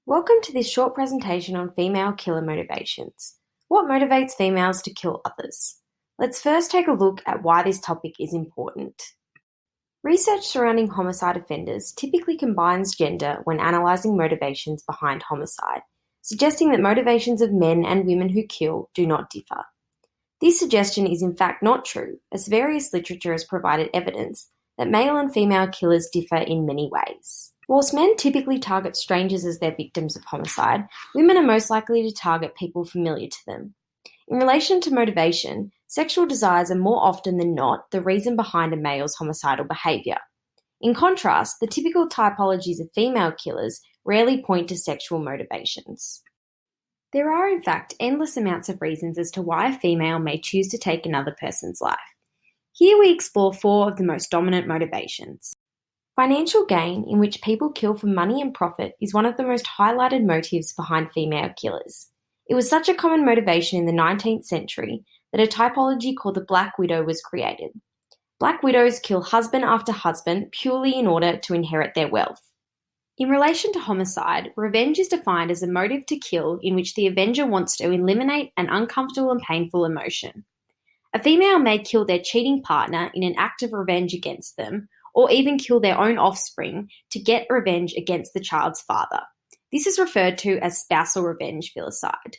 Welcome to this short presentation on female killer motivations. What motivates females to kill others? Let's first take a look at why this topic is important. Research surrounding homicide offenders typically combines gender when analysing motivations behind homicide, suggesting that motivations of men and women who kill do not differ. This suggestion is in fact not true, as various literature has provided evidence that male and female killers differ in many ways. Whilst men typically target strangers as their victims of homicide, women are most likely to target people familiar to them. In relation to motivation, sexual desires are more often than not the reason behind a male's homicidal behaviour. In contrast, the typical typologies of female killers rarely point to sexual motivations. There are in fact endless amounts of reasons as to why a female may choose to take another person's life. Here we explore 4 of the most dominant motivations. Financial gain, in which people kill for money and profit, is one of the most highlighted motives behind female killers. It was such a common motivation in the 19th century that a typology called the Black Widow was created. Black widows kill husband after husband purely in order to inherit their wealth. In relation to homicide, revenge is defined as a motive to kill in which the avenger wants to eliminate an uncomfortable and painful emotion. A female may kill their cheating partner in an act of revenge against them, or even kill their own offspring to get revenge against the child's father. This is referred to as spousal revenge filicide.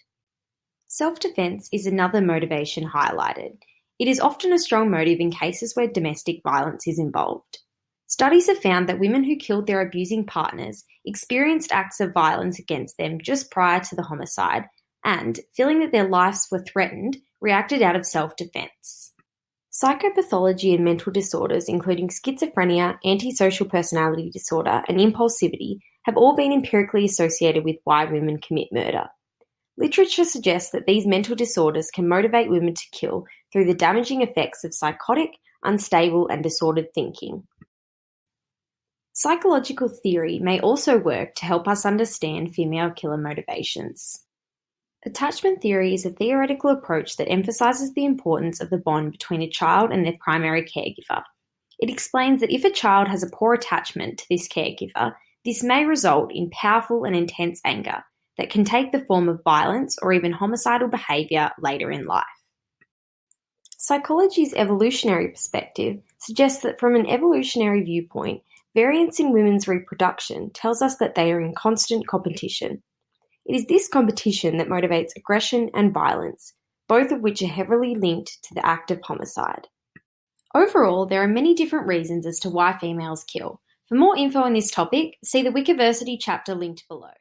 Self-defense is another motivation highlighted. It is often a strong motive in cases where domestic violence is involved. Studies have found that women who killed their abusing partners experienced acts of violence against them just prior to the homicide and, feeling that their lives were threatened, reacted out of self-defense. Psychopathology and mental disorders, including schizophrenia, antisocial personality disorder, and impulsivity, have all been empirically associated with why women commit murder. Literature suggests that these mental disorders can motivate women to kill through the damaging effects of psychotic, unstable, and disordered thinking. Psychological theory may also work to help us understand female killer motivations. Attachment theory is a theoretical approach that emphasizes the importance of the bond between a child and their primary caregiver. It explains that if a child has a poor attachment to this caregiver, this may result in powerful and intense anger that can take the form of violence or even homicidal behavior later in life. Psychology's evolutionary perspective suggests that from an evolutionary viewpoint, variance in women's reproduction tells us that they are in constant competition. It is this competition that motivates aggression and violence, both of which are heavily linked to the act of homicide. Overall, there are many different reasons as to why females kill. For more info on this topic, see the Wikiversity chapter linked below.